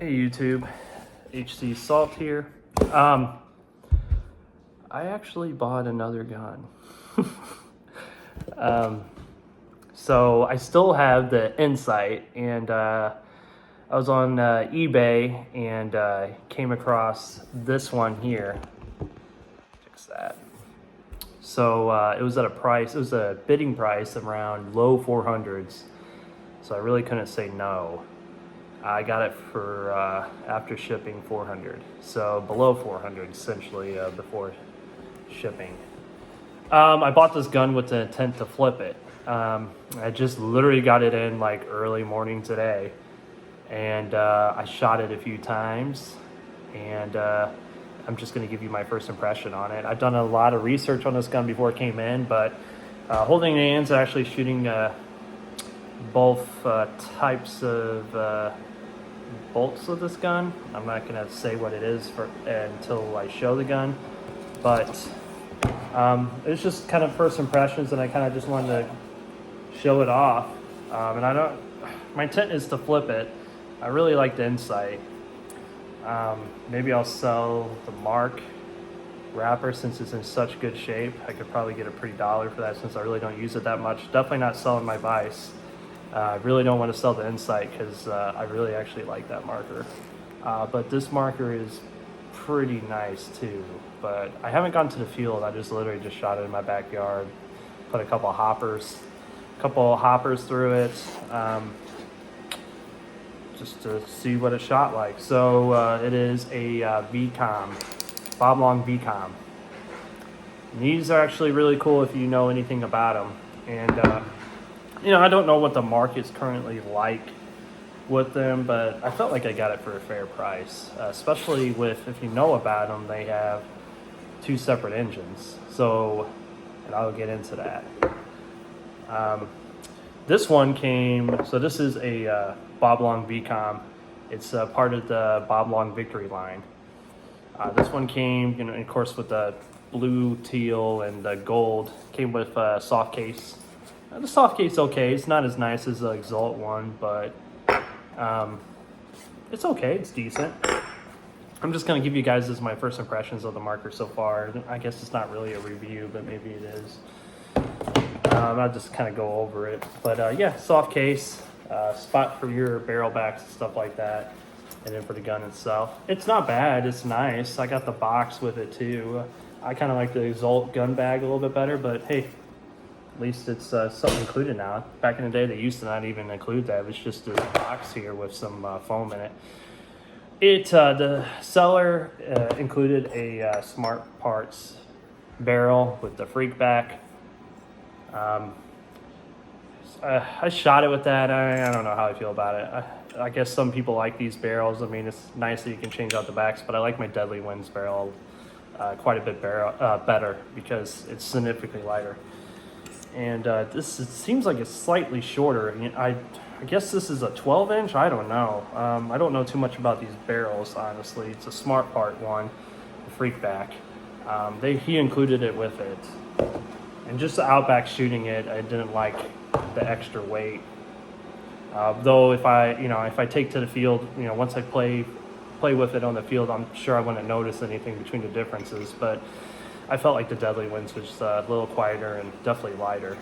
Hey YouTube, HC Salt here. I actually bought another gun. So I still have the Insight, and I was on eBay and came across this one here. Fix that. So it was at a price, it was a bidding price around low 400s. So I really couldn't say no. I got it for after shipping 400, so below 400 essentially before shipping. I bought this gun with the intent to flip it. I just literally got it in like early morning today, and I shot it a few times, and I'm just going to give you my first impression on it. I've done a lot of research on this gun before it came in, but holding the hands, actually shooting both types of bolts of this gun. I'm not going to say what it is until I show the gun, but it's just kind of first impressions, and I kind of just wanted to show it off. And my intent is to flip it. I really like the Insight. Maybe I'll sell the Mark wrapper since it's in such good shape. I could probably get a pretty dollar for that since I really don't use it that much. Definitely not selling my Vice. I really don't want to sell the Insight because I really actually like that marker. But this marker is pretty nice too. But I haven't gone to the field. I just literally just shot it in my backyard. Put a couple of hoppers through it, just to see what it shot like. So it is a VCOM, Bob Long VCOM. And these are actually really cool if you know anything about them. And you know, I don't know what the market's currently like with them, but I felt like I got it for a fair price, especially with, if you know about them, they have two separate engines. So, and I'll get into that. This one came, so this is a Bob Long VCOM. It's part of the Bob Long Victory line. This one came, you know, of course, with the blue, teal, and the gold. Came with a soft case. The soft case okay. It's not as nice as the Exalt one, but it's okay. It's decent. I'm just going to give you guys this my first impressions of the marker so far. I guess it's not really a review, but maybe it is. I'll just kind of go over it. But yeah, soft case, spot for your barrel backs and stuff like that. And then for the gun itself. It's not bad. It's nice. I got the box with it too. I kind of like the Exalt gun bag a little bit better, but hey, at least it's something included now. Back in the day, they used to not even include that. It's just this box here with some foam in it. The seller included a Smart Parts barrel with the freak back. I shot it with that. I don't know how I feel about it. I guess some people like these barrels. I mean, it's nice that you can change out the backs, but I like my Deadly Winds barrel quite a bit better because it's significantly lighter. And it seems like it's slightly shorter. I guess this is a 12-inch. I don't know. I don't know too much about these barrels, honestly. It's a Smart Part one, the freak back. He included it with it. And just the Outback shooting it, I didn't like the extra weight. Though if I take to the field, once I play with it on the field, I'm sure I wouldn't notice anything between the differences. But I felt like the Deadly Winds was a little quieter and definitely lighter.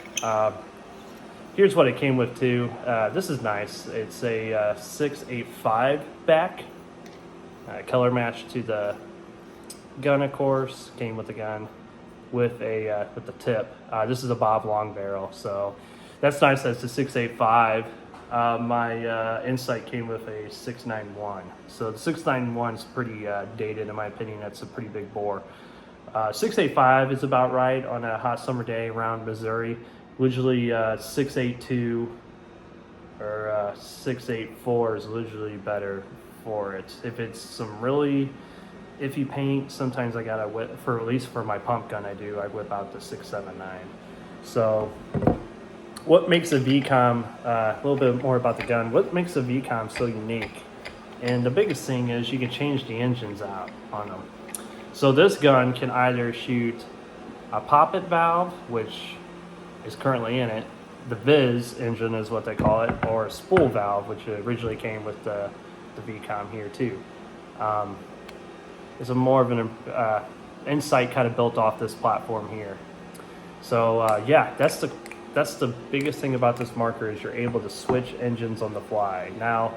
Here's what it came with too. This is nice. It's a 685 back, color match to the gun, of course. Came with the gun with the tip. This is a Bob Long barrel, so that's nice. That's a 685. My Insight came with a 691. So the 691 is pretty dated in my opinion. That's a pretty big bore. 685 is about right on a hot summer day around Missouri. Usually 682 or 684 is usually better for it. If it's some really iffy paint, sometimes I gotta whip, at least for my pump gun I whip out the 679. So what makes a VCOM, a little bit more about the gun, what makes a VCOM so unique? And the biggest thing is you can change the engines out on them. So this gun can either shoot a poppet valve, which is currently in it, the Viz engine is what they call it, or a spool valve, which originally came with the the VCOM here too. It's a more of an insight kind of built off this platform here. So yeah, that's the biggest thing about this marker is you're able to switch engines on the fly. Now,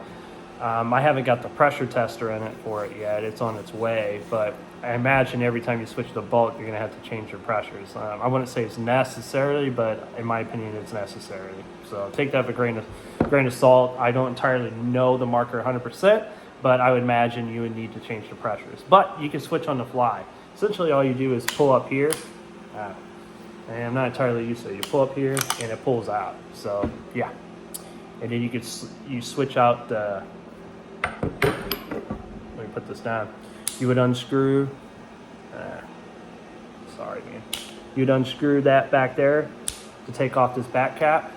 I haven't got the pressure tester in it for it yet. It's on its way, but I imagine every time you switch the bolt, you're going to have to change your pressures. I wouldn't say it's necessarily, but in my opinion, it's necessary. So take that with a grain of salt. I don't entirely know the marker 100%, but I would imagine you would need to change the pressures. But you can switch on the fly. Essentially, all you do is pull up here. And I'm not entirely used to it. You pull up here, and it pulls out. So yeah, and then you switch out the. Let me put this down. You would unscrew. Sorry, man. You'd unscrew that back there to take off this back cap,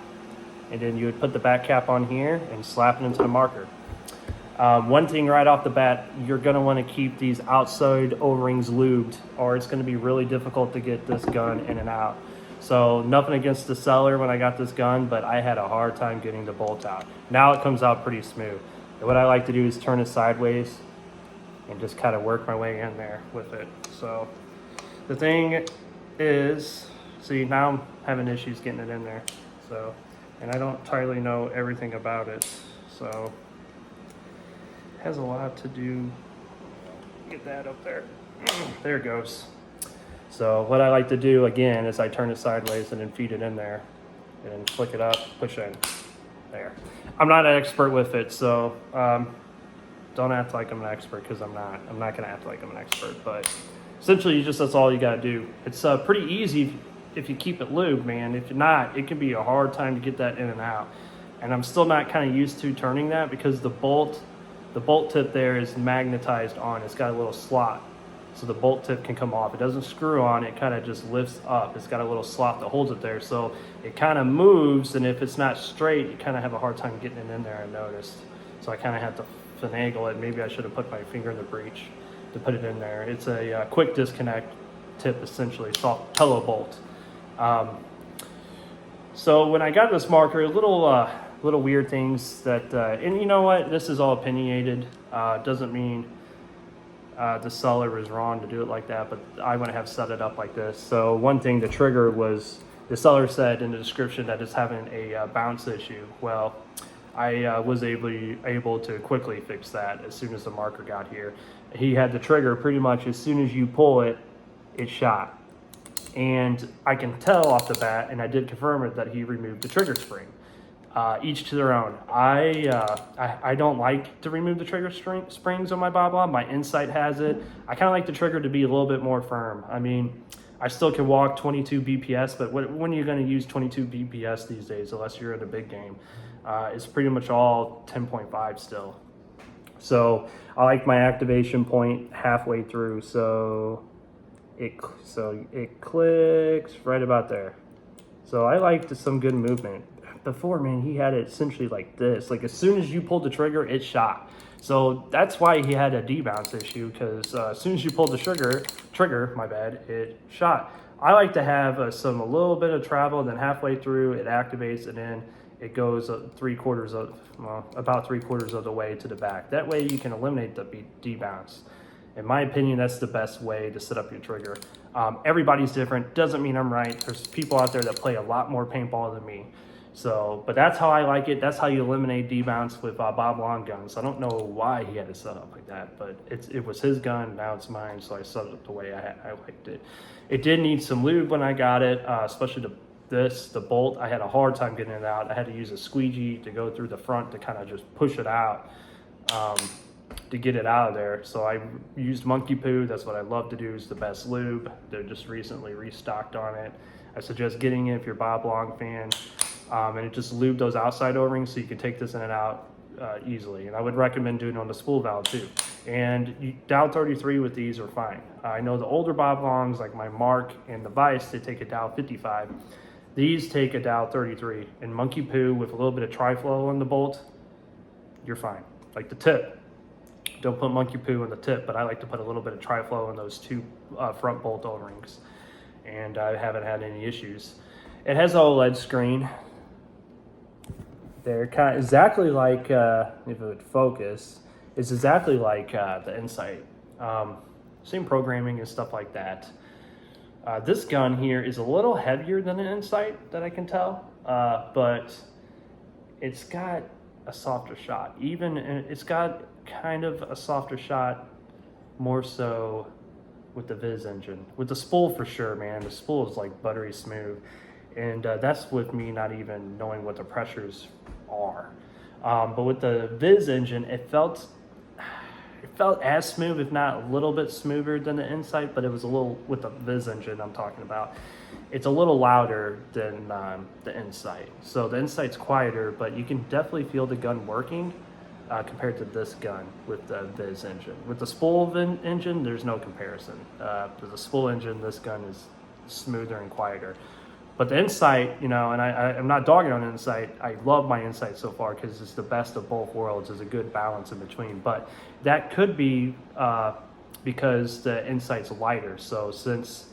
and then you would put the back cap on here and slap it into the marker. One thing right off the bat, you're going to want to keep these outside O-rings lubed, or it's going to be really difficult to get this gun in and out. So nothing against the seller when I got this gun, but I had a hard time getting the bolt out. Now it comes out pretty smooth. And what I like to do is turn it sideways and just kind of work my way in there with it. So the thing is, see, now I'm having issues getting it in there. So, and I don't entirely know everything about it. So it has a lot to do. Get that up there. There it goes. So what I like to do again is I turn it sideways and then feed it in there and then flick it up, push in. There. I'm not an expert with it, so don't act like I'm an expert, because I'm not. I'm not going to act like I'm an expert, but essentially that's all you got to do. It's pretty easy if you keep it lubed, man. If you're not, it can be a hard time to get that in and out. And I'm still not kind of used to turning that, because the bolt tip there is magnetized on. It's got a little slot, so the bolt tip can come off. It doesn't screw on, it kind of just lifts up. It's got a little slot that holds it there, so it kind of moves, and if it's not straight, you kind of have a hard time getting it in there, I noticed. So I kind of have to finagle it. Maybe I should have put my finger in the breech to put it in there. It's a quick disconnect tip, essentially, soft pillow bolt. So when I got this marker, little weird things that, and you know what, this is all opinionated. Doesn't mean the seller was wrong to do it like that, but I wouldn't have set it up like this. So one thing, the trigger was, the seller said in the description that it's having a bounce issue. Well, I was able to quickly fix that as soon as the marker got here. He had the trigger pretty much as soon as you pull it, it shot. And I can tell off the bat, and I did confirm it, that he removed the trigger spring. Each to their own. I don't like to remove the trigger springs on my Bob Law. My Insight has it. I kind of like the trigger to be a little bit more firm. I mean, I still can walk 22 BPS, but when are you going to use 22 BPS these days, unless you're in a big game? It's pretty much all 10.5 still. So I like my activation point halfway through, so it clicks right about there. So I liked some good movement. Before, man, he had it essentially like this. Like as soon as you pulled the trigger, it shot. So that's why he had a debounce issue, because as soon as you pulled the trigger, my bad, it shot. I like to have a little bit of travel, then halfway through it activates, and then it goes about 3/4 of the way to the back. That way you can eliminate the debounce. In my opinion, that's the best way to set up your trigger. Everybody's different. Doesn't mean I'm right. There's people out there that play a lot more paintball than me. So, but that's how I like it. That's how you eliminate debounce with Bob Long guns. I don't know why he had it set up like that, but it was his gun. Now it's mine, so I set it up the way I liked it. It did need some lube when I got it, especially the bolt. I had a hard time getting it out. I had to use a squeegee to go through the front to kind of just push it out to get it out of there. So I used monkey poo. That's what I love to do. It's the best lube. They're just recently restocked on it. I suggest getting it if you're a Bob Long fan. And it just lube those outside O-rings so you can take this in and out easily. And I would recommend doing it on the spool valve too. And Dow 33 with these are fine. I know the older Bob Longs, like my Mark and the Vice, they take a Dow 55. These take a Dow 33. And monkey poo with a little bit of tri-flow on the bolt, you're fine. Like the tip. Don't put monkey poo on the tip, but I like to put a little bit of tri-flow in those two front bolt O-rings. And I haven't had any issues. It has an OLED screen. They're kind of exactly like, if it would focus, is exactly like the Insight. Same programming and stuff like that. This gun here is a little heavier than an Insight that I can tell, but it's got a softer shot. It's got kind of a softer shot, more so with the Viz engine. With the spool for sure, man. The spool is like buttery smooth, and that's with me not even knowing what the pressures are. But with the Viz engine, it felt as smooth, if not a little bit smoother than the Insight, but it was a little, with the Viz engine I'm talking about, it's a little louder than the Insight. So the Insight's quieter, but you can definitely feel the gun working compared to this gun with the Viz engine. With the spool engine, there's no comparison. With the spool engine, this gun is smoother and quieter. But the Insight, and I'm not dogging on Insight. I love my Insight so far because it's the best of both worlds. There's a good balance in between. But that could be because the Insight's lighter. So since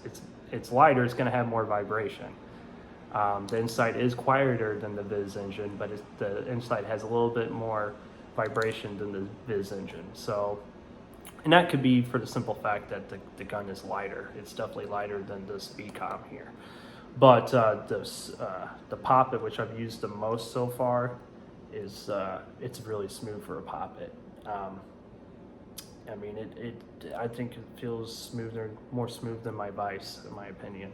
it's lighter, it's going to have more vibration. The Insight is quieter than the Viz engine, but the Insight has a little bit more vibration than the Viz engine. So, and that could be for the simple fact that the gun is lighter. It's definitely lighter than this VCOM here. But the poppet, which I've used the most so far, is it's really smooth for a poppet. I mean, I think it feels more smooth than my Vice, in my opinion.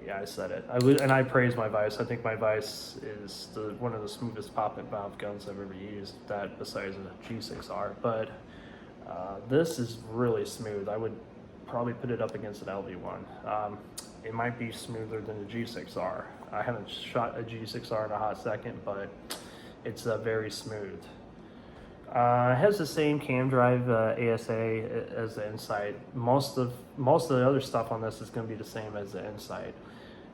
Yeah, I said it. And I praise my Vice. I think my Vice is one of the smoothest poppet valve guns I've ever used. That besides a G6R, but this is really smooth. I would probably put it up against an LV1. It might be smoother than a G6R. I haven't shot a G6R in a hot second, but it's very smooth. It has the same cam drive ASA as the Insight. Most of the other stuff on this is going to be the same as the Insight.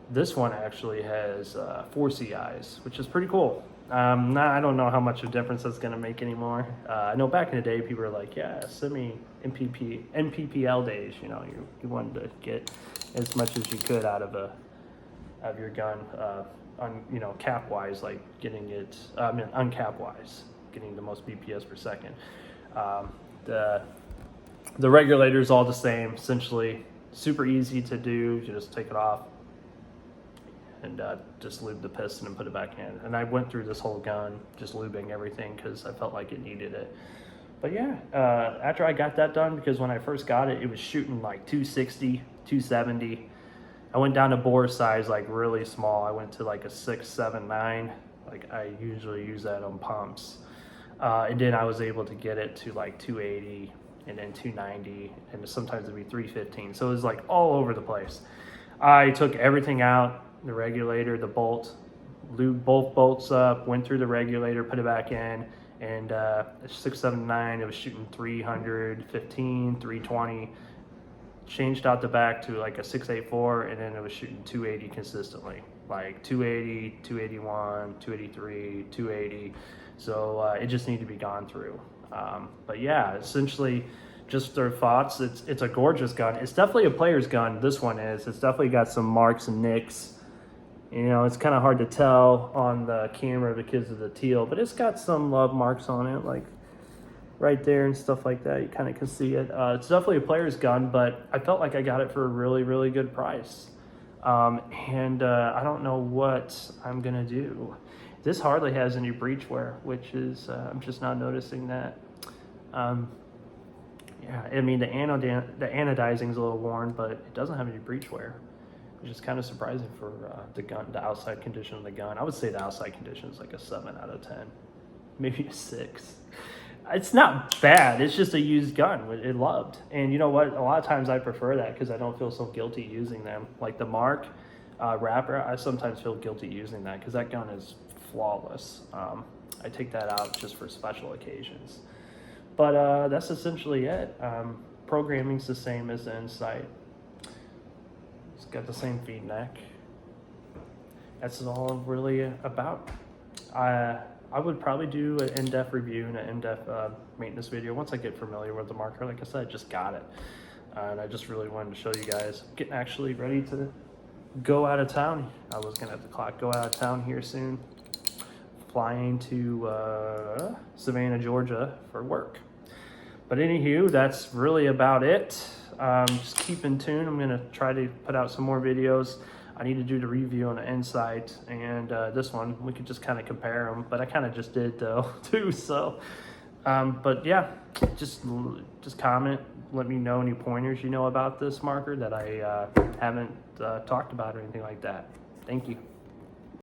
This one actually has 4 CIs, which is pretty cool. I don't know how much of a difference that's going to make anymore. I know back in the day, people were like, yeah, send me NPPL days. You wanted to get as much as you could out of your gun, cap wise, like getting it, uncap wise, getting the most BPS per second. The regulator is all the same, essentially. Super easy to do. You just take it off and just lube the piston and put it back in. And I went through this whole gun just lubing everything because I felt like it needed it. But yeah, after I got that done, because when I first got it, it was shooting like 260, 270. I went down to bore size, like really small. I went to like a 6, 7, 9. Like I usually use that on pumps. And then I was able to get it to like 280 and then 290, and sometimes it'd be 315. So it was like all over the place. I took everything out, the regulator, the bolt, lubed both bolts up, went through the regulator, put it back in, and 679, it was shooting 315, 320. Changed out the back to like a 684, and then it was shooting 280 consistently, like 280, 281, 283, 280. So it just needed to be gone through. But yeah, essentially just their thoughts. It's a gorgeous gun. It's definitely a player's gun. This one is. It's definitely got some marks and nicks. It's kind of hard to tell on the camera because of the teal, but it's got some love marks on it, like right there and stuff like that. You kind of can see it. It's definitely a player's gun, but I felt like I got it for a really, really good price. And I don't know what I'm gonna do. This hardly has any breech wear, which is I'm just not noticing that. Yeah, I mean the anodizing is a little worn, but it doesn't have any breech wear, which is kind of surprising for the gun, the outside condition of the gun. I would say the outside condition is like a 7 out of 10, maybe a 6. It's not bad. It's just a used gun. It loved. And you know what? A lot of times I prefer that because I don't feel so guilty using them. Like the Mark wrapper, I sometimes feel guilty using that because that gun is flawless. I take that out just for special occasions. But that's essentially it. Programming's the same as the Insight. It's got the same feed neck. That's all I'm really about. I would probably do an in-depth review and an in-depth maintenance video once I get familiar with the marker. Like I said, I just got it. And I just really wanted to show you guys. Getting actually ready to go out of town. I was gonna have the clock go out of town here soon. flying to Savannah, Georgia for work. But anywho, that's really about it. Just keep in tune. I'm gonna try to put out some more videos. I need to do the review on the Insight and this one. We could just kind of compare them, but I kind of just did though too. So, but yeah, just comment. Let me know any pointers you know about this marker that I haven't talked about or anything like that. Thank you.